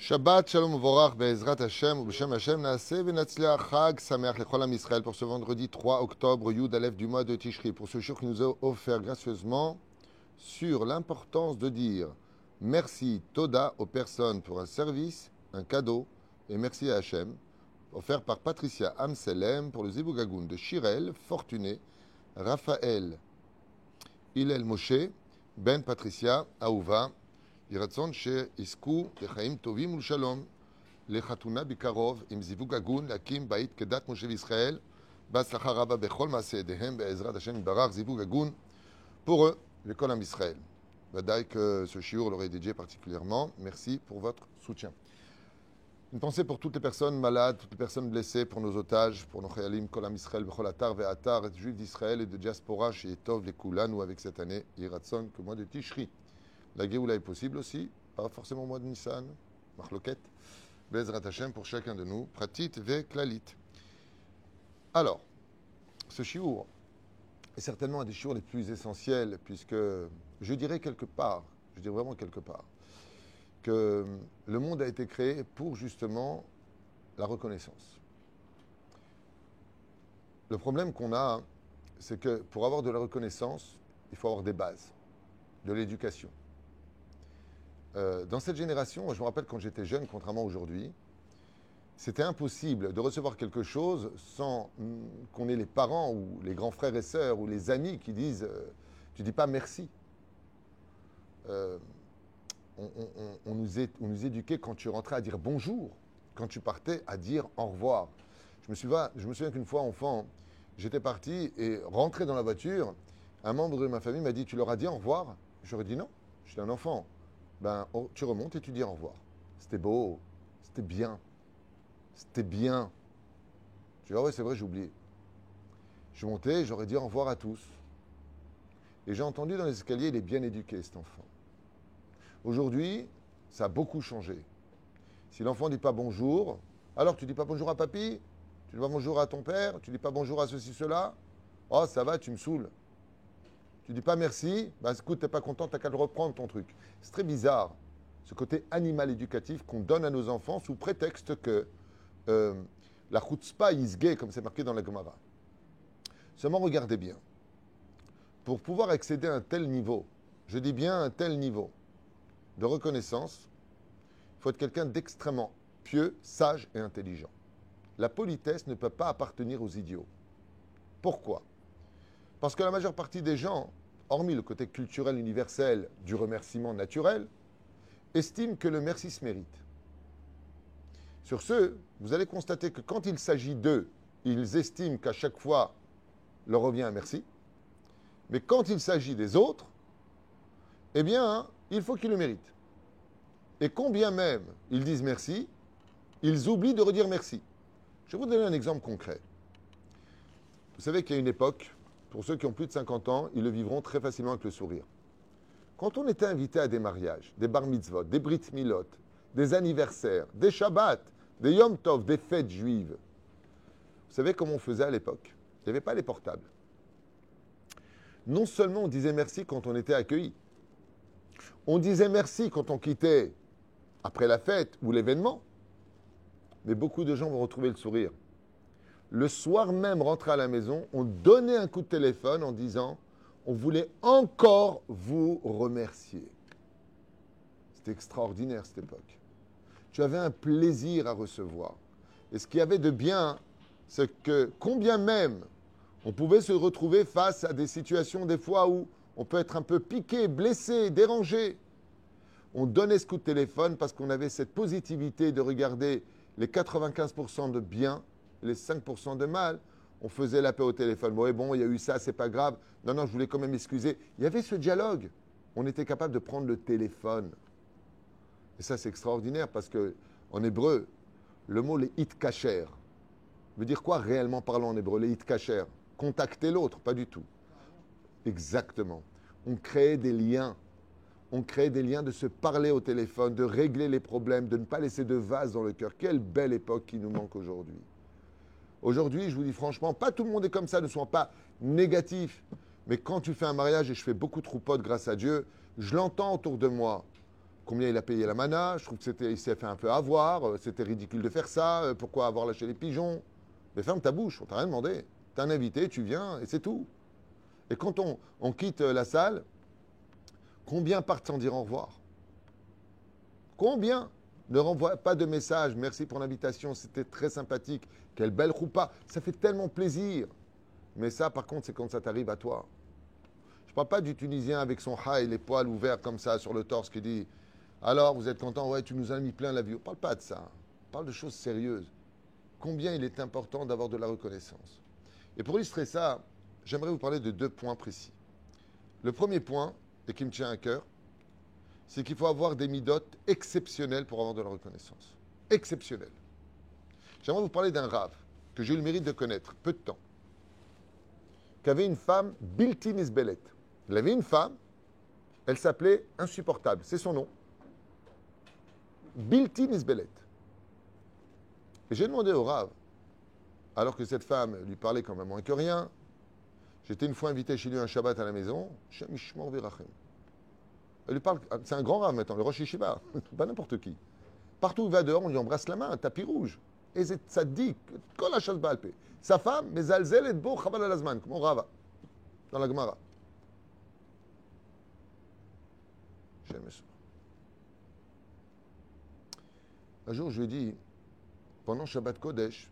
Shabbat Shalom Uvorach Be'ezrat Hashem ou B'Shem Hashem Naaseh V'Natzliach Chag Sameach Lechol Am Yisrael pour ce vendredi 3 octobre Yud Aleph du mois de Tishri, pour ce jour qui nous a offert gracieusement sur l'importance de dire merci Toda aux personnes pour un service, un cadeau, et merci à Hashem, offert par Patricia Amselem pour le Zibougagoun de Shirel, Fortuné, Raphaël, Hillel Moshe, Ben Patricia, Aouva, ירצון שיזכו לחיים טובים ולשלום, לחתונה בקרוב עם זיווג הגון, להקים בית כדת משה וישראל, בהצלחה רבה בכל מעשה ידיהם, בעזרת השם יתברך, זיווג הגון pour eux, l'école עם ישראל. ודאי que ce shiur l'aurait dédié particulièrement. Merci pour votre soutien. Une pensée pour toutes les personnes malades, toutes les personnes blessées, pour nos otages, pour nos chayalim, kol am Israël, bechol atar ve'atar, et juifs d'Israël et de diaspora, chez Tov, les Koulanu, avec cette année, Yiratzon, que mois de Tishri. La Géoula est possible aussi, pas forcément au mois de Nissan, Marloquet, Bezrat Hashem pour chacun de nous, Pratit ve Klalit. Alors, ce chiour est certainement un des chiours les plus essentiels, puisque je dirais vraiment quelque part, que le monde a été créé pour justement la reconnaissance. Le problème qu'on a, c'est que pour avoir de la reconnaissance, il faut avoir des bases, de l'éducation. Dans cette génération, moi, je me rappelle quand j'étais jeune, contrairement à aujourd'hui, c'était impossible de recevoir quelque chose sans qu'on ait les parents ou les grands frères et sœurs ou les amis qui disent tu dis pas merci. On nous éduquait quand tu rentrais à dire bonjour, quand tu partais à dire au revoir. Je me souviens qu'une fois, enfant, j'étais parti et rentré dans la voiture, un membre de ma famille m'a dit tu leur as dit au revoir? J'aurais dit non, j'étais un enfant. Tu remontes et tu dis au revoir. C'était beau, c'était bien. C'était bien. Je dis, ah ouais, c'est vrai, j'ai oublié. Je suis monté, j'aurais dit au revoir à tous. Et j'ai entendu dans les escaliers, il est bien éduqué, cet enfant. Aujourd'hui, ça a beaucoup changé. Si l'enfant ne dit pas bonjour, alors tu ne dis pas bonjour à papy, tu ne dis pas bonjour à ton père, tu ne dis pas bonjour à ceci, cela. Oh, ça va, tu me saoules. Tu dis pas merci, écoute, t'es pas content, t'as qu'à le reprendre ton truc. C'est très bizarre, ce côté animal éducatif qu'on donne à nos enfants sous prétexte que la chutzpah isgé, comme c'est marqué dans la Gemara. Seulement, regardez bien. Pour pouvoir accéder à un tel niveau, je dis bien un tel niveau de reconnaissance, il faut être quelqu'un d'extrêmement pieux, sage et intelligent. La politesse ne peut pas appartenir aux idiots. Pourquoi ? Parce que la majeure partie des gens, hormis le côté culturel universel du remerciement naturel, estiment que le merci se mérite. Sur ce, vous allez constater que quand il s'agit d'eux, ils estiment qu'à chaque fois leur revient un merci. Mais quand il s'agit des autres, eh bien, il faut qu'ils le méritent. Et combien même ils disent merci, ils oublient de redire merci. Je vais vous donner un exemple concret. Vous savez qu'il y a une époque, pour ceux qui ont plus de 50 ans, ils le vivront très facilement avec le sourire. Quand on était invité à des mariages, des bar mitzvot, des brit milot, des anniversaires, des shabbats, des yom tov, des fêtes juives, vous savez comment on faisait à l'époque? Il n'y avait pas les portables. Non seulement on disait merci quand on était accueilli, on disait merci quand on quittait après la fête ou l'événement, mais beaucoup de gens vont retrouver le sourire. Le soir même, rentré à la maison, on donnait un coup de téléphone en disant « On voulait encore vous remercier ». C'était extraordinaire cette époque. Tu avais un plaisir à recevoir. Et ce qu'il y avait de bien, c'est que combien même on pouvait se retrouver face à des situations des fois où on peut être un peu piqué, blessé, dérangé. On donnait ce coup de téléphone parce qu'on avait cette positivité de regarder les 95% de bien, les 5% de mal, on faisait la paix au téléphone. Bon, il y a eu ça, c'est pas grave. Non, je voulais quand même m'excuser. Il y avait ce dialogue. On était capable de prendre le téléphone. Et ça, c'est extraordinaire parce que en hébreu, le mot les hit kacher veut dire quoi réellement parlant en hébreu? Les hit kacher, contacter l'autre, pas du tout. Exactement. On créait des liens. On créait des liens de se parler au téléphone, de régler les problèmes, de ne pas laisser de vase dans le cœur. Quelle belle époque qui nous manque aujourd'hui. Aujourd'hui, je vous dis franchement, pas tout le monde est comme ça, ne sois pas négatif. Mais quand tu fais un mariage, et je fais beaucoup de troupotes grâce à Dieu, je l'entends autour de moi. combien il a payé la mana, je trouve il s'est fait un peu avoir, c'était ridicule de faire ça, pourquoi avoir lâché les pigeons? Mais ferme ta bouche, on t'a rien demandé. T'es un invité, tu viens et c'est tout. Et quand on quitte la salle, combien partent sans dire au revoir? Combien ne renvoient pas de message? Merci pour l'invitation, c'était très sympathique. Quelle belle roupa, ça fait tellement plaisir. Mais ça, par contre, c'est quand ça t'arrive à toi. Je ne parle pas du Tunisien avec son haï, les poils ouverts comme ça sur le torse qui dit alors, vous êtes content? Ouais, tu nous as mis plein la vie. On ne parle pas de ça. On parle de choses sérieuses. Combien il est important d'avoir de la reconnaissance. Et pour illustrer ça, j'aimerais vous parler de 2 points précis. Le premier point, et qui me tient à cœur, c'est qu'il faut avoir des midotes exceptionnelles pour avoir de la reconnaissance. Exceptionnelles. J'aimerais vous parler d'un rave que j'ai eu le mérite de connaître, peu de temps, qui avait une femme, Bilti Nisbelet. Il avait une femme, elle s'appelait Insupportable, c'est son nom. Bilti Nisbelet. Et j'ai demandé au rave, alors que cette femme lui parlait quand même moins que rien, j'étais une fois invité chez lui un Shabbat à la maison, Shem Yishmor Virachem. Elle lui parle, c'est un grand rave maintenant, le Rosh Yeshiva, pas n'importe qui. Partout où il va dehors, on lui embrasse la main, un tapis rouge. Et ça dit, quand la chasse balpé. Sa femme, mais Zalzel et Beau Chabal Alazman, comme on rava, dans la Gemara. J'aime ça. Un jour, je lui ai dit, pendant Shabbat Kodesh,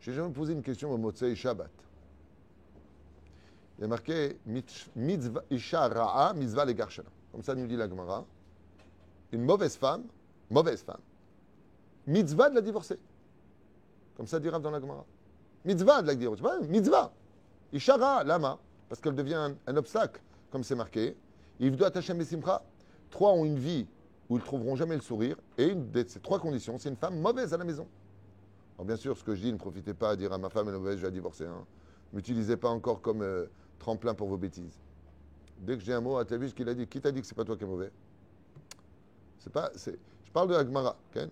je n'ai jamais posé une question au Motzei Shabbat. Il y a marqué Mitzvah Isha Ra'a, Mitzvah le Garshana. Comme ça nous dit la Gemara. Une mauvaise femme, mitzvah de la divorcer. Comme ça dit Rav dans la Gemara. Mitzvah de la divorcer. Mitzvah. Isha Ra'a, lama, parce qu'elle devient un obstacle, comme c'est marqué. Il doit attacher mes simcha. 3 ont une vie où ils ne trouveront jamais le sourire. Et une de ces 3 conditions, c'est une femme mauvaise à la maison. Alors bien sûr, ce que je dis, ne profitez pas à dire à ma femme elle est mauvaise, je vais la divorcer. Hein. N'utilisez pas encore comme tremplin pour vos bêtises. Dès que j'ai un mot, tu as vu ce qu'il a dit? Qui t'a dit que c'est pas toi qui es mauvais? Je parle de la Gemara, okay?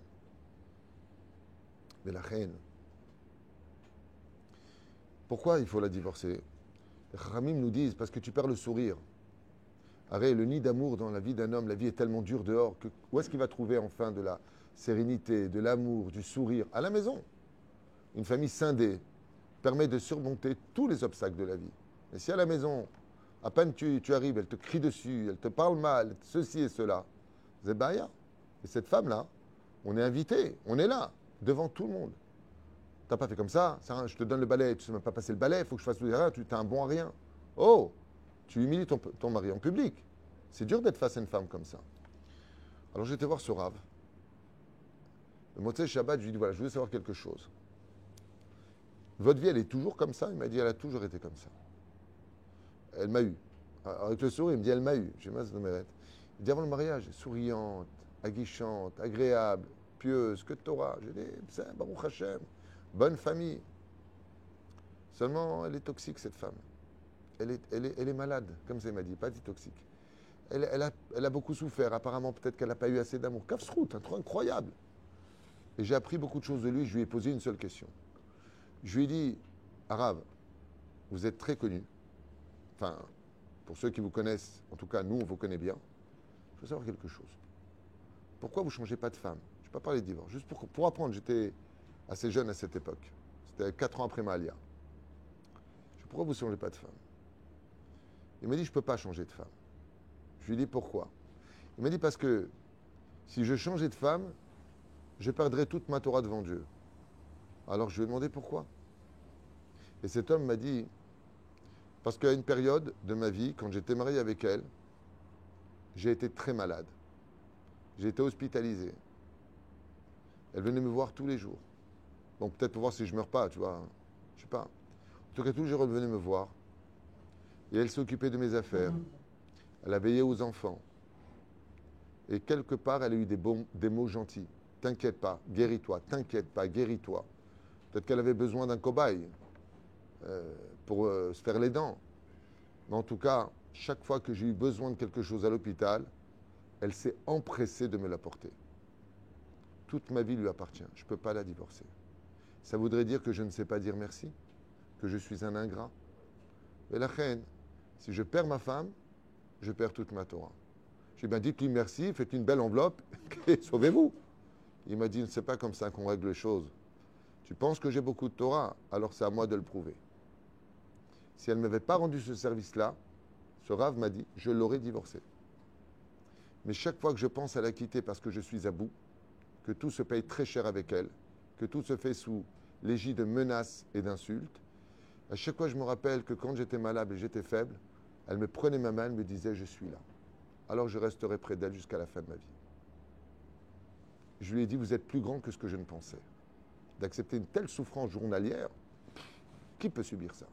Mais la reine, pourquoi il faut la divorcer? Les Ramim nous disent, parce que tu perds le sourire. Arrête, le nid d'amour dans la vie d'un homme, la vie est tellement dure dehors, que où est-ce qu'il va trouver enfin de la sérénité, de l'amour, du sourire? À la maison. Une famille scindée permet de surmonter tous les obstacles de la vie. Et si à la maison, à peine tu arrives, elle te crie dessus, elle te parle mal, ceci et cela, c'est Baya. Et cette femme-là, on est invité, on est là, devant tout le monde. Tu n'as pas fait comme ça, je te donne le balai, tu ne sais même pas passer le balai, il faut que je fasse tout derrière, tu es un bon à rien. Oh, tu humilies ton mari en public. C'est dur d'être face à une femme comme ça. Alors j'étais voir ce rave. Le Motzei Shabbat, je lui ai dit, voilà, je voulais savoir quelque chose. Votre vie, elle est toujours comme ça? Il m'a dit, elle a toujours été comme ça. Elle m'a eu. Avec le sourire, il me dit, elle m'a eu. J'ai mal de mérite. Il dit, avant le mariage, souriante, aguichante, agréable, pieuse, que de Torah. J'ai dit, c'est Baruch Hashem, bonne famille. Seulement, elle est toxique, cette femme. Elle est malade, comme ça il m'a dit, pas dit toxique. Elle a beaucoup souffert. Apparemment, peut-être qu'elle n'a pas eu assez d'amour. Kafsrout, un truc incroyable. Et j'ai appris beaucoup de choses de lui. Je lui ai posé une seule question. Je lui ai dit, Arabe, vous êtes très connu. Enfin, pour ceux qui vous connaissent, en tout cas, nous, on vous connaît bien. Je veux savoir quelque chose. Pourquoi vous ne changez pas de femme? Je ne vais pas parler de divorce. Juste pour apprendre, j'étais assez jeune à cette époque. C'était 4 ans après ma alia. Pourquoi vous ne changez pas de femme? Il m'a dit, je ne peux pas changer de femme. Je lui ai dit, pourquoi? Il m'a dit, parce que si je changeais de femme, je perdrais toute ma Torah devant Dieu. Alors je lui ai demandé pourquoi. Et cet homme m'a dit, parce qu'à une période de ma vie, quand j'étais marié avec elle, j'ai été très malade. J'ai été hospitalisé. Elle venait me voir tous les jours. Bon, peut-être pour voir si je ne meurs pas, tu vois. Je ne sais pas. En tout cas, tous les jours, elle venait me voir. Et elle s'occupait de mes affaires. Elle a veillé aux enfants. Et quelque part, elle a eu des mots gentils. T'inquiète pas, guéris-toi. T'inquiète pas, guéris-toi. Peut-être qu'elle avait besoin d'un cobaye pour se faire les dents. Mais en tout cas, chaque fois que j'ai eu besoin de quelque chose à l'hôpital, elle s'est empressée de me l'apporter. Toute ma vie lui appartient. Je ne peux pas la divorcer. Ça voudrait dire que je ne sais pas dire merci, que je suis un ingrat. Et la reine, si je perds ma femme, je perds toute ma Torah. Je lui ai dit, ben, dites-lui merci, faites une belle enveloppe et sauvez-vous. Il m'a dit, c'est pas comme ça qu'on règle les choses. Tu penses que j'ai beaucoup de Torah, alors c'est à moi de le prouver. Si elle ne m'avait pas rendu ce service-là, ce Rav m'a dit, je l'aurais divorcée. Mais chaque fois que je pense à la quitter parce que je suis à bout, que tout se paye très cher avec elle, que tout se fait sous l'égide de menaces et d'insultes, à chaque fois je me rappelle que quand j'étais malade et j'étais faible, elle me prenait ma main, elle me disait, je suis là. Alors je resterai près d'elle jusqu'à la fin de ma vie. Je lui ai dit, vous êtes plus grand que ce que je ne pensais. D'accepter une telle souffrance journalière, qui peut subir ça?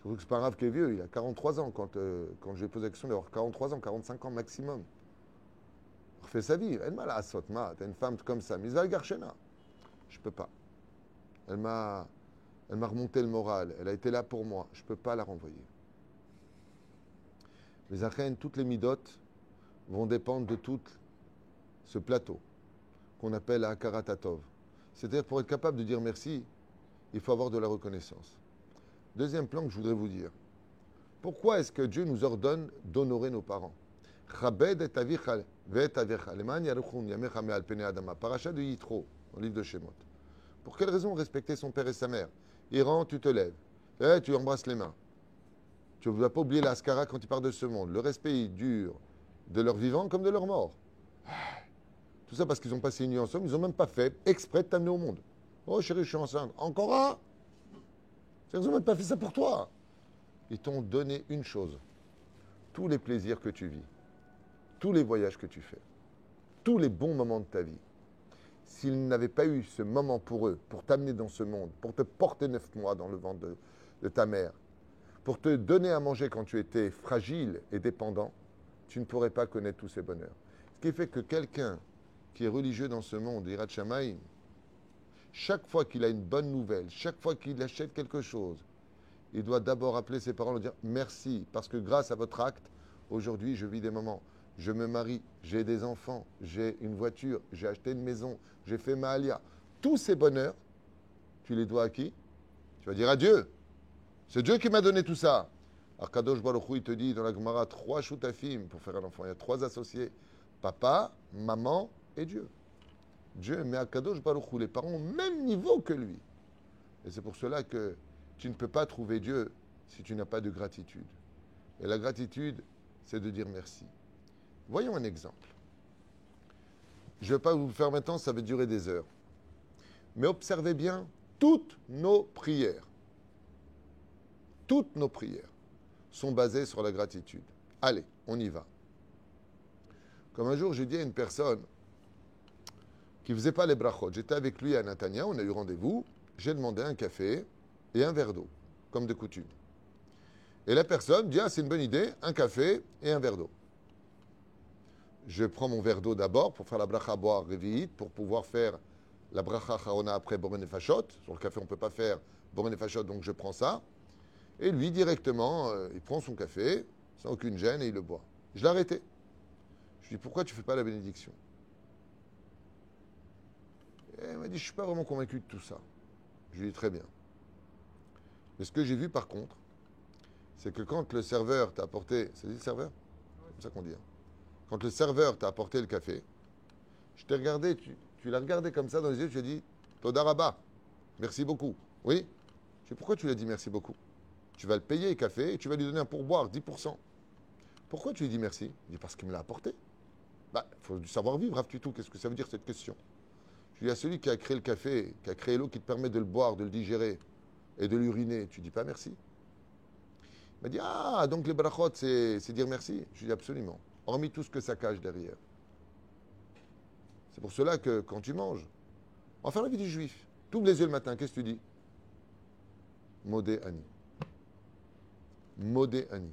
Surtout que c'est pas un Rav qui est vieux, il a 43 ans quand je lui ai posé la question d'avoir 43 ans, 45 ans maximum. Il refait sa vie. Elle m'a la sotma, t'as une femme comme ça, Mizal Garchena. Je peux pas. Elle m'a remonté le moral, elle a été là pour moi, je ne peux pas la renvoyer. Les achènes, toutes les midotes vont dépendre de tout ce plateau qu'on appelle la Hakarat-Hatov. C'est-à-dire, pour être capable de dire merci, il faut avoir de la reconnaissance. Deuxième plan que je voudrais vous dire. Pourquoi est-ce que Dieu nous ordonne d'honorer nos parents? Paracha de Yitro, dans le livre de Shemot. Pour quelle raison respecter son père et sa mère? Il rentre, tu te lèves. Tu embrasses les mains. Tu ne vas pas oublier l'Askara quand il part de ce monde. Le respect, il dure de leur vivant comme de leur mort. Tout ça parce qu'ils ont passé une nuit ensemble. Ils n'ont même pas fait exprès de t'amener au monde. Oh chérie, je suis enceinte. Encore un? Ils n'ont même pas fait ça pour toi. Ils t'ont donné une chose. Tous les plaisirs que tu vis. Tous les voyages que tu fais. Tous les bons moments de ta vie. S'ils n'avaient pas eu ce moment pour eux, pour t'amener dans ce monde, pour te porter 9 mois dans le ventre de ta mère, pour te donner à manger quand tu étais fragile et dépendant, tu ne pourrais pas connaître tous ces bonheurs. Ce qui fait que quelqu'un qui est religieux dans ce monde, Hirat Shamayim, chaque fois qu'il a une bonne nouvelle, chaque fois qu'il achète quelque chose, il doit d'abord appeler ses parents et leur dire merci, parce que grâce à votre acte, aujourd'hui je vis des moments. Je me marie, j'ai des enfants, j'ai une voiture, j'ai acheté une maison, j'ai fait ma alia. Tous ces bonheurs, tu les dois à qui? Tu vas dire à Dieu. C'est Dieu qui m'a donné tout ça. Alors Kadosh Baruch Hu, il te dit dans la Gemara 3 choutafim pour faire un enfant. Il y a 3 associés. Papa, maman et Dieu. Dieu met à Kadosh Baruch Hu les parents au même niveau que lui. Et c'est pour cela que tu ne peux pas trouver Dieu si tu n'as pas de gratitude. Et la gratitude, c'est de dire merci. Voyons un exemple. Je ne vais pas vous le faire maintenant, ça va durer des heures. Mais observez bien toutes nos prières. Toutes nos prières sont basées sur la gratitude. Allez, on y va. Comme un jour, j'ai dit à une personne qui ne faisait pas les brachot. J'étais avec lui à Natania, on a eu rendez-vous. J'ai demandé un café et un verre d'eau, comme de coutume. Et la personne dit, ah, c'est une bonne idée, un café et un verre d'eau. Je prends mon verre d'eau d'abord pour faire la bracha boire révite, pour pouvoir faire la bracha chaona après Boré Nefashot. Sur le café, on ne peut pas faire Boré Nefashot, donc je prends ça. Et lui, directement, il prend son café, sans aucune gêne, et il le boit. Je l'ai arrêté. Je lui dis, pourquoi tu ne fais pas la bénédiction? Et il m'a dit, je ne suis pas vraiment convaincu de tout ça. Je lui dis, très bien. Mais ce que j'ai vu, par contre, c'est que quand le serveur t'a apporté... C'est dit le serveur? C'est comme ça qu'on dit. Hein. Quand le serveur t'a apporté le café, je t'ai regardé, tu l'as regardé comme ça dans les yeux, tu lui as dit, Todaraba, merci beaucoup. Oui? Je dis, pourquoi tu lui as dit merci beaucoup? Tu vas le payer, le café, et tu vas lui donner un pourboire, 10%. Pourquoi tu lui dis merci? Il dit, parce qu'il me l'a apporté. Bah, il faut du savoir-vivre, Rav Tutou. Qu'est-ce que ça veut dire, cette question? Je lui dis, à celui qui a créé le café, qui a créé l'eau qui te permet de le boire, de le digérer et de l'uriner, tu dis pas merci? Il m'a dit, ah, donc les brachot, c'est dire merci? Je lui dis, absolument. Hormis tout ce que ça cache derrière. C'est pour cela que quand tu manges, on va faire la vie du juif. Tu ouvres les yeux le matin, qu'est-ce que tu dis? Modé Ani. Modé Ani.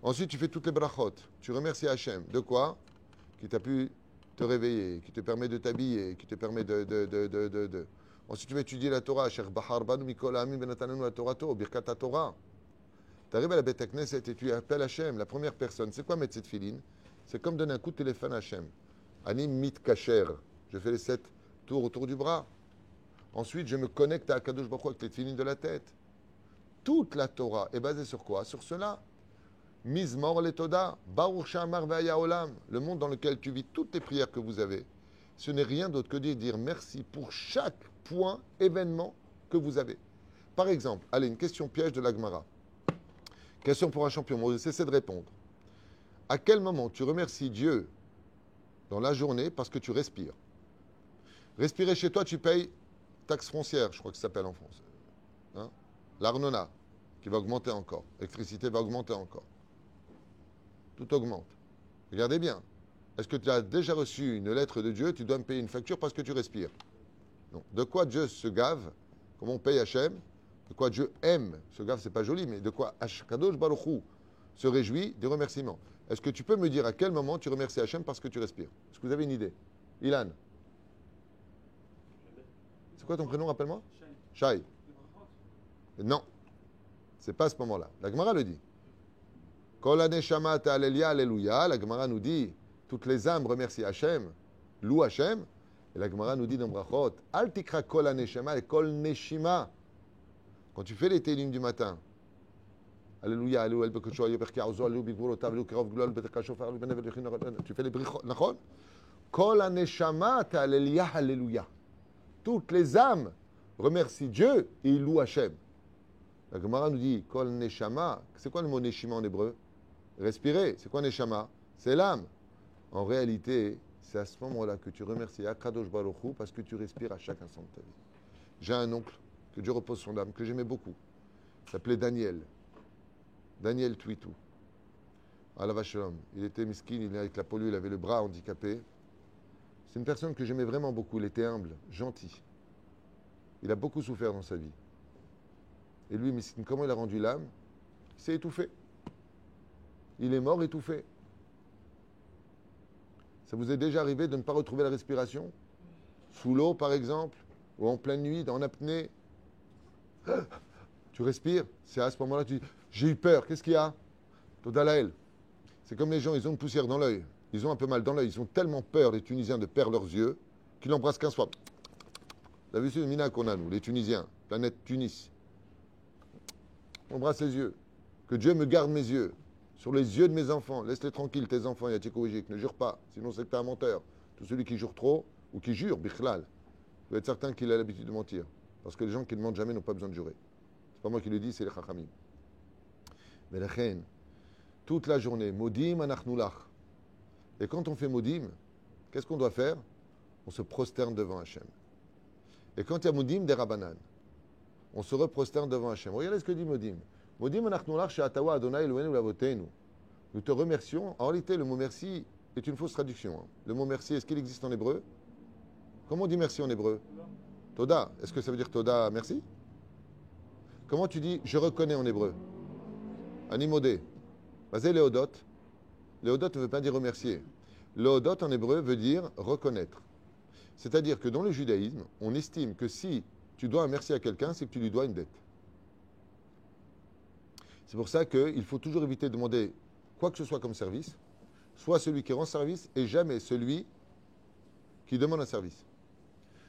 Ensuite, tu fais toutes les brachot. Tu remercies Hachem. De quoi? Qui t'a pu te réveiller, qui te permet de t'habiller, qui te permet de. Ensuite, tu vas étudier la Torah. Cher Bahar Banu Mikol Amin Benatananu la Torah To, Birkat Torah. Tu arrives à la Beth Knesset et tu appelles Hachem, la première personne. C'est quoi mettre cette filine? C'est comme donner un coup de téléphone à Hachem. Ani mit kacher. Je fais les 7 tours autour du bras. Ensuite, je me connecte à Akadosh Baruch Hu avec les filines de la tête. Toute la Torah est basée sur quoi? Sur cela. Mizmor letoda, Baruch Shamar ve'aya olam. Le monde dans lequel tu vis toutes les prières que vous avez, ce n'est rien d'autre que de dire merci pour chaque point, événement que vous avez. Par exemple, allez, une question piège de la Gemara. Question pour un champion, moi je cesse de répondre. À quel moment tu remercies Dieu dans la journée parce que tu respires? Respirer chez toi, tu payes taxe foncière, je crois que ça s'appelle en France. Hein? L'Arnona, qui va augmenter encore. L'électricité va augmenter encore. Tout augmente. Regardez bien. Est-ce que tu as déjà reçu une lettre de Dieu? Tu dois me payer une facture parce que tu respires. Non. De quoi Dieu se gave? Comment on paye Hachem? De quoi Dieu aime? Se gave, c'est pas joli, mais de quoi Kadosh Baruch Hu se réjouit des remerciements. Est-ce que tu peux me dire à quel moment tu remercies Hachem parce que tu respires? Est-ce que vous avez une idée? Ilan. C'est quoi ton prénom, rappelle-moi? Shai. Non. C'est pas à ce moment-là. La Gemara le dit. Kol haneshama ta'alelia alléluia. La Gemara nous dit toutes les âmes remercient Hachem, louent Hachem. Et la Gemara nous dit dans Brachot, Al tikra kol haneshama et kol neshima. Quand tu fais les télim du matin, Alléluia, Alléluia, tu fais les brichot, Kol haneshama ta'alelia alléluia. Toutes les âmes remercient Dieu et ils louent Hachem. La Gemara nous dit, Kol neshama, c'est quoi le mot neshima en hébreu? Respirer, c'est quoi neshama? C'est l'âme. En réalité, c'est à ce moment-là que tu remercies Akadosh Baruch Hu parce que tu respires à chaque instant de ta vie. J'ai un oncle, que Dieu repose son âme, que j'aimais beaucoup. Il s'appelait Daniel. Daniel Twitou. Alav Shalom. Il était miskin, il était avec la polio, il avait le bras handicapé. C'est une personne que j'aimais vraiment beaucoup. Il était humble, gentil. Il a beaucoup souffert dans sa vie. Et lui, miskin, comment il a rendu l'âme? Il s'est étouffé. Il est mort étouffé. Ça vous est déjà arrivé de ne pas retrouver la respiration? Sous l'eau, par exemple, ou en pleine nuit, en apnée. Tu respires, c'est à ce moment-là que tu dis « J'ai eu peur, qu'est-ce qu'il y a ?» Todalael. C'est comme les gens, ils ont une poussière dans l'œil. Ils ont un peu mal dans l'œil. Ils ont tellement peur, les Tunisiens, de perdre leurs yeux, qu'ils l'embrassent 15 fois. Vous avez vu le mina qu'on a, nous, les Tunisiens, planète Tunis. On embrasse les yeux. Que Dieu me garde mes yeux. Sur les yeux de mes enfants. Laisse-les tranquilles, tes enfants, Yatikoujik. Ne jure pas, sinon c'est que tu es un menteur. Tout celui qui jure trop, ou qui jure, bichlal, vous être certain qu'il a l'habitude de mentir. Parce que les gens qui ne mentent jamais n'ont pas besoin de jurer. C'est pas moi qui le dis, c'est les chachamim. Mais la reine, toute la journée, modim anachnulach. Et quand on fait modim, qu'est-ce qu'on doit faire? On se prosterne devant Hachem. Et quand il y a modim des rabanan, on se reprosterne devant Hachem. Regardez ce que dit modim. Modim anachnulach she'atawa Adonai Eloheinu lavotenu. Nous te remercions. En réalité, le mot merci est une fausse traduction. Le mot merci, est-ce qu'il existe en hébreu? Comment on dit merci en hébreu? Toda. Est-ce que ça veut dire Toda, merci? Comment tu dis je reconnais en hébreu? Animodé. Basé Léodot. Léodot ne veut pas dire remercier. Léodot en hébreu veut dire reconnaître. C'est-à-dire que dans le judaïsme, on estime que si tu dois un merci à quelqu'un, c'est que tu lui dois une dette. C'est pour ça qu'il faut toujours éviter de demander quoi que ce soit comme service, soit celui qui rend service et jamais celui qui demande un service.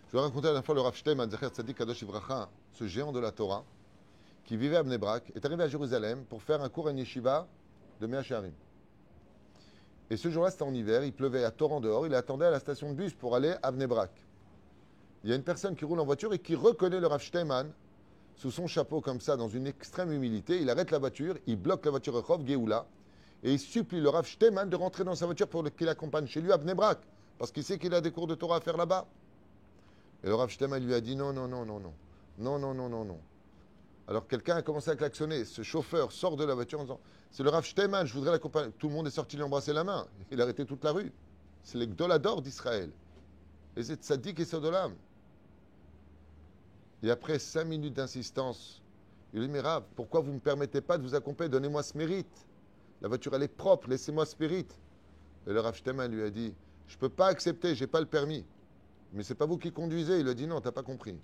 Je vais raconter à la fois le Rav Shteiman, Zecher Tzadik Kadosh Ivracha, ce géant de la Torah, qui vivait à Bnei Brak, est arrivé à Jérusalem pour faire un cours à une yeshiva de Mea Shearim. Et ce jour-là, c'était en hiver, il pleuvait à torrent dehors, il attendait à la station de bus pour aller à Bnei Brak. Il y a une personne qui roule en voiture et qui reconnaît le Rav Shteiman sous son chapeau comme ça, dans une extrême humilité. Il arrête la voiture, il bloque la voiture Rehov Géoula et il supplie le Rav Shteiman de rentrer dans sa voiture pour qu'il l'accompagne chez lui à Bnei Brak, parce qu'il sait qu'il a des cours de Torah à faire là-bas. Et le Rav Shteiman lui a dit non, non, non, non, non, non, non, non, non, non. Alors quelqu'un a commencé à klaxonner. Ce chauffeur sort de la voiture en disant c'est le Rav Shteiman, je voudrais l'accompagner. Tout le monde est sorti lui embrasser la main. Il a arrêté toute la rue. C'est les Gdolador d'Israël. Et c'est Tzadik et Sodolam. Et après 5 minutes d'insistance, il lui dit mais Rav, pourquoi vous ne me permettez pas de vous accompagner? Donnez-moi ce mérite. La voiture elle est propre, laissez-moi ce mérite. Et le Rav Shteiman lui a dit je ne peux pas accepter, je n'ai pas le permis. Mais ce n'est pas vous qui conduisez. Il lui a dit non, tu n'as pas compris.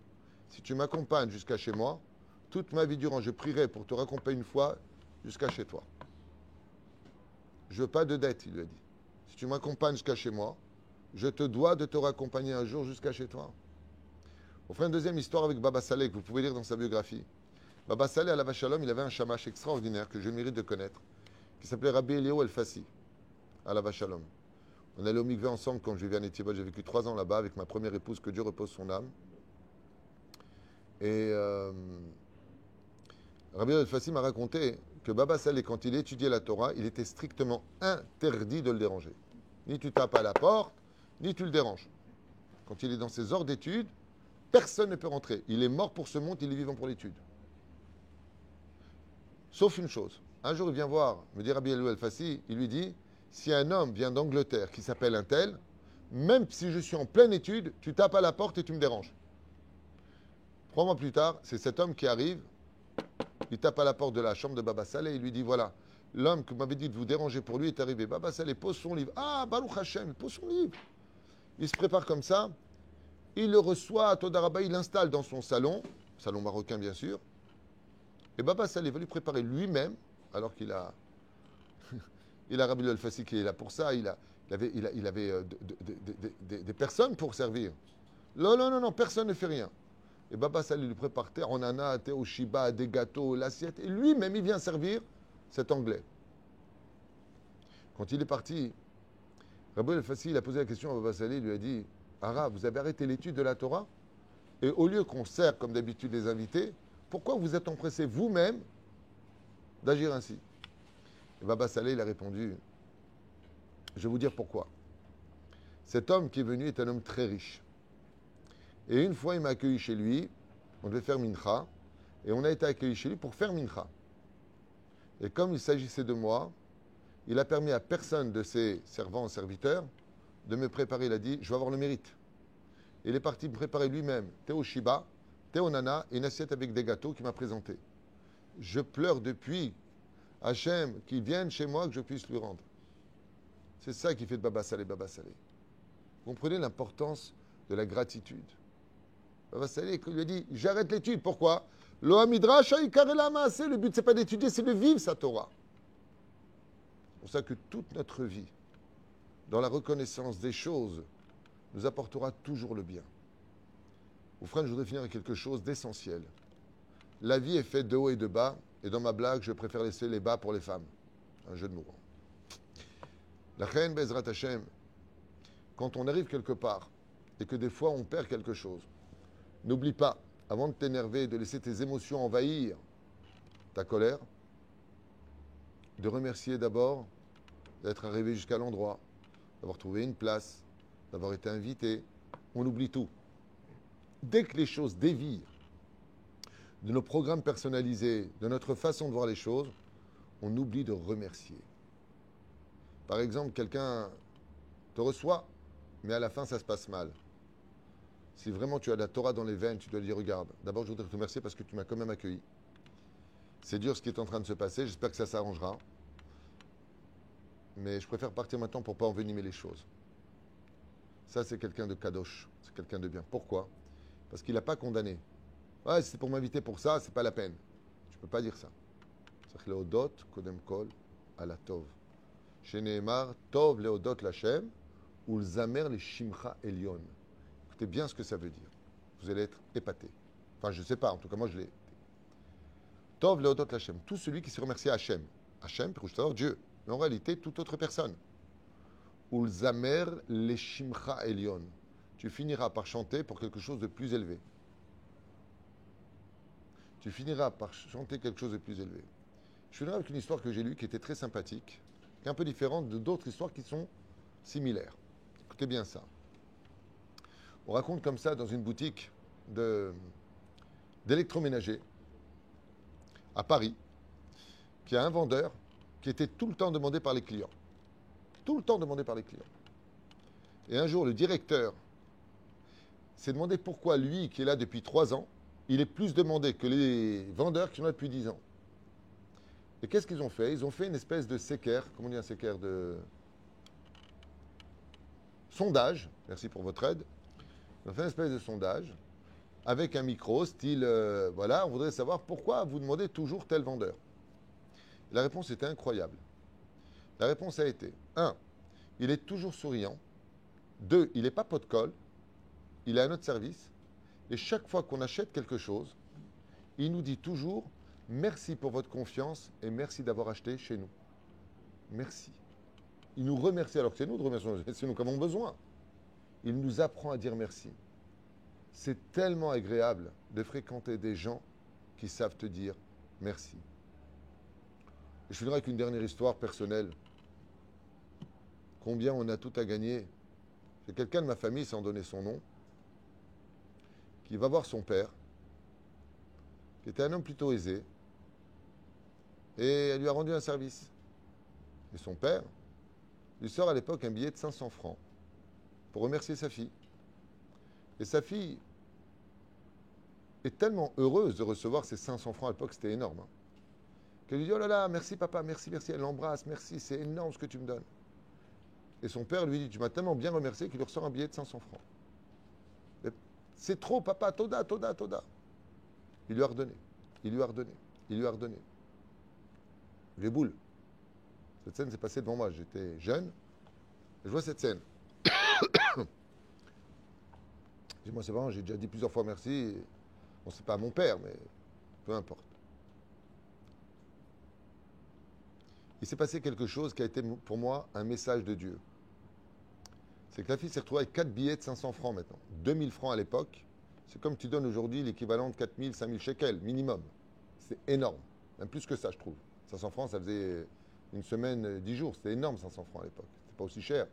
Si tu m'accompagnes jusqu'à chez moi, toute ma vie durant, je prierai pour te raccompagner une fois jusqu'à chez toi. Je veux pas de dette, il lui a dit. Si tu m'accompagnes jusqu'à chez moi, je te dois de te raccompagner un jour jusqu'à chez toi. On fait une deuxième histoire avec Baba Saleh, que vous pouvez lire dans sa biographie. Baba Saleh, à la Shalom, il avait un shamash extraordinaire que je mérite de connaître. qui s'appelait Rabbi Eliyahu El-Fassi, à la Shalom. On allait au mikvé ensemble quand je vivais à Netievot. J'ai vécu 3 ans là-bas avec ma première épouse, que Dieu repose son âme. Et Rabbi El-Fassi m'a raconté que Baba Saleh, quand il étudiait la Torah, il était strictement interdit de le déranger. Ni tu tapes à la porte, ni tu le déranges. Quand il est dans ses heures d'études, personne ne peut rentrer. Il est mort pour ce monde, il est vivant pour l'étude. Sauf une chose. Un jour, il vient voir, me dit Rabbi Eliyahu El-Fassi, il lui dit, si un homme vient d'Angleterre qui s'appelle un tel, même si je suis en pleine étude, tu tapes à la porte et tu me déranges. 3 mois plus tard, c'est cet homme qui arrive, il tape à la porte de la chambre de Baba Saleh et il lui dit, voilà, l'homme que vous m'avez dit de vous déranger pour lui est arrivé. Baba Saleh pose son livre. Ah, Baruch Hashem, il pose son livre. Il se prépare comme ça, il le reçoit à Todaraba, il l'installe dans son salon marocain bien sûr, et Baba Saleh va lui préparer lui-même, alors qu'il a il a Rabbi Eliyahu El-Fassi qui est là pour ça, il avait des personnes pour servir. Non, personne ne fait rien. Et Baba Saleh lui prépare thé en nana, thé au shiba, des gâteaux, l'assiette, et lui-même il vient servir cet Anglais. Quand il est parti, Rabbi Eliyahu El-Fassi il a posé la question à Baba Saleh, il lui a dit, Ara, vous avez arrêté l'étude de la Torah, et au lieu qu'on sert comme d'habitude les invités, pourquoi vous êtes empressé vous-même d'agir ainsi? Et Baba Saleh, il a répondu, je vais vous dire pourquoi. Cet homme qui est venu est un homme très riche. Et une fois, il m'a accueilli chez lui, on devait faire mincha, et on a été accueillis chez lui pour faire mincha. Et comme il s'agissait de moi, il a permis à personne de ses servants, serviteurs, de me préparer. Il a dit, je vais avoir le mérite. Il est parti me préparer lui-même, thé au shiba, thé au nana, et une assiette avec des gâteaux qu'il m'a présenté. Je pleure depuis Hachem, qu'il vienne chez moi, que je puisse lui rendre. C'est ça qui fait de Baba Saleh, Baba Saleh. Vous comprenez l'importance de la gratitude. Baba Saleh lui a dit, j'arrête l'étude. Pourquoi? Le but, c'est pas d'étudier, c'est de vivre sa Torah. C'est pour ça que toute notre vie, dans la reconnaissance des choses, nous apportera toujours le bien. Au frère, je voudrais finir avec quelque chose d'essentiel. La vie est faite de haut et de bas, et dans ma blague, je préfère laisser les bas pour les femmes. Un jeu de mots. La reine Bezrat Hashem, quand on arrive quelque part, et que des fois on perd quelque chose, n'oublie pas, avant de t'énerver, de laisser tes émotions envahir ta colère, de remercier d'abord d'être arrivé jusqu'à l'endroit, d'avoir trouvé une place, d'avoir été invité. On oublie tout. Dès que les choses dévient de nos programmes personnalisés, de notre façon de voir les choses, on oublie de remercier. Par exemple, quelqu'un te reçoit, mais à la fin, ça se passe mal. Si vraiment tu as de la Torah dans les veines, tu dois lui dire, regarde, d'abord je voudrais te remercier parce que tu m'as quand même accueilli. C'est dur ce qui est en train de se passer, j'espère que ça s'arrangera. Mais je préfère partir maintenant pour ne pas envenimer les choses. Ça, c'est quelqu'un de kadosh, c'est quelqu'un de bien. Pourquoi? Parce qu'il n'a pas condamné. Ouais, c'est pour m'inviter pour ça, c'est pas la peine. Tu ne peux pas dire ça. C'est leodot kodem kol ala tov. Chez Nehemar, tov leodot lachem, ou zamer le shimcha elyon. Écoutez bien ce que ça veut dire. Vous allez être épaté. Enfin, je ne sais pas, en tout cas, moi je l'ai. Tov leodot lachem. Tout celui qui se remercie à Hachem. Hachem, pour savoir Dieu. Mais en réalité, toute autre personne. Ou zamer le shimcha elyon. Tu finiras par chanter pour quelque chose de plus élevé. Tu finiras par chanter quelque chose de plus élevé. Je finirai avec une histoire que j'ai lue qui était très sympathique, qui est un peu différente de d'autres histoires qui sont similaires. Écoutez bien ça. On raconte comme ça dans une boutique d'électroménager à Paris, qu'il y a un vendeur qui était tout le temps demandé par les clients. Tout le temps demandé par les clients. Et un jour, le directeur s'est demandé pourquoi lui, qui est là depuis 3 ans, il est plus demandé que les vendeurs qui sont là depuis 10 ans. Et qu'est-ce qu'ils ont fait? Ils ont fait une espèce de séquère, comment on dit un séquère de sondage, merci pour votre aide. Ils ont fait une espèce de sondage avec un micro, style, voilà, on voudrait savoir pourquoi vous demandez toujours tel vendeur. La réponse était incroyable. La réponse a été, 1, il est toujours souriant. 2, il n'est pas pot de colle, il est à notre service. Et chaque fois qu'on achète quelque chose, il nous dit toujours « Merci pour votre confiance et merci d'avoir acheté chez nous ». merci. Il nous remercie alors que c'est nous de remercier, c'est nous qui avons besoin. Il nous apprend à dire merci. C'est tellement agréable de fréquenter des gens qui savent te dire merci. Et je finirai avec une dernière histoire personnelle. Combien on a tout à gagner. C'est quelqu'un de ma famille, sans donner son nom, qui va voir son père, qui était un homme plutôt aisé, et elle lui a rendu un service. Et son père lui sort à l'époque un billet de 500 francs pour remercier sa fille. Et sa fille est tellement heureuse de recevoir ces 500 francs, à l'époque c'était énorme, hein, qu'elle lui dit « Oh là là, merci papa, merci, merci », elle l'embrasse, « Merci, c'est énorme ce que tu me donnes ». Et son père lui dit « Tu m'as tellement bien remercié qu'il lui ressort un billet de 500 francs. » C'est trop papa, toda, toda, toda. Il lui a redonné, il lui a redonné, il lui a redonné. Les boules. Cette scène s'est passée devant moi, j'étais jeune, et je vois cette scène. Je dis, moi c'est vraiment, j'ai déjà dit plusieurs fois merci. Bon, c'est pas à mon père, mais peu importe. Il s'est passé quelque chose qui a été pour moi un message de Dieu. C'est que la fille s'est retrouvée avec 4 billets de 500 francs maintenant. 2000 francs à l'époque. C'est comme tu donnes aujourd'hui l'équivalent de 4000, 5000 shekels, minimum. C'est énorme. Même plus que ça, je trouve. 500 francs, ça faisait une semaine, 10 jours. C'était énorme, 500 francs à l'époque. C'était pas aussi cher.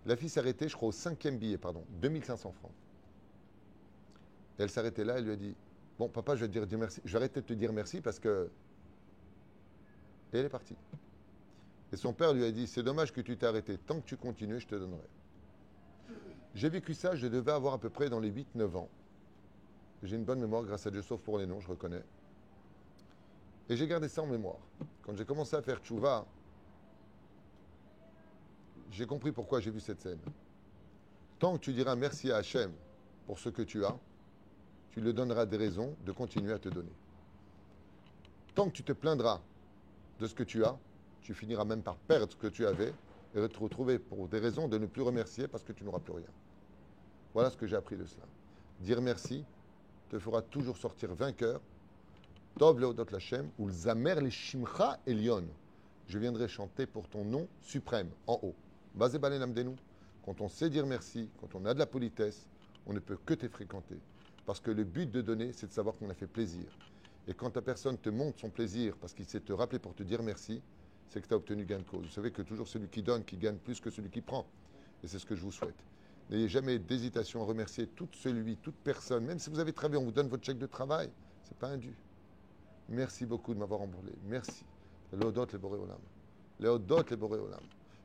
La fille s'est arrêtée, je crois, au 5e billet, pardon. 2500 francs. Et elle s'est arrêtée là, elle lui a dit « Bon, papa, je vais te dire merci. Je vais arrêter de te dire merci parce que... » Et elle est partie. Et son père lui a dit « C'est dommage que tu t'es arrêté. Tant que tu continues, je te donnerai. » J'ai vécu ça, je devais avoir à peu près dans les 8-9 ans. J'ai une bonne mémoire, grâce à Dieu, sauf pour les noms, je reconnais. Et j'ai gardé ça en mémoire. Quand j'ai commencé à faire tchouva, j'ai compris pourquoi j'ai vu cette scène. Tant que tu diras merci à Hachem pour ce que tu as, tu lui donneras des raisons de continuer à te donner. Tant que tu te plaindras de ce que tu as, tu finiras même par perdre ce que tu avais et te retrouver pour des raisons de ne plus remercier parce que tu n'auras plus rien. Voilà ce que j'ai appris de cela. Dire merci te fera toujours sortir vainqueur. Tov leodot l'Hashem ou l'zamer le shimcha elyon. Je viendrai chanter pour ton nom suprême, en haut. Basé balen amdenu. Quand on sait dire merci, quand on a de la politesse, on ne peut que te fréquenter. Parce que le but de donner, c'est de savoir qu'on a fait plaisir. Et quand ta personne te montre son plaisir parce qu'il sait te rappeler pour te dire merci, c'est que tu as obtenu gain de cause. Vous savez que toujours celui qui donne, qui gagne plus que celui qui prend. Et c'est ce que je vous souhaite. N'ayez jamais d'hésitation à remercier toute personne, même si vous avez travaillé, on vous donne votre chèque de travail, ce n'est pas un dû. Merci beaucoup de m'avoir embourlé. Merci. Léodot les boré olam. Léodot les boré olam.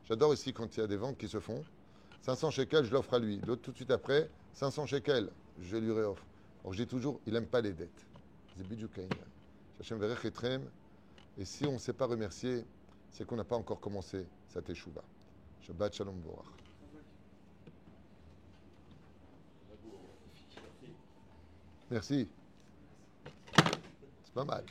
J'adore ici quand il y a des ventes qui se font. 500 shekels, je l'offre à lui. L'autre tout de suite après, 500 shekels, je lui réoffre. Alors je dis toujours, il n'aime pas les dettes. C'est bidjoukaïn. Hachem verech etrem. Et si on ne sait pas remercier, c'est qu'on n'a pas encore commencé sa teshuva. Shabbat shalom borach. Merci. C'est pas mal.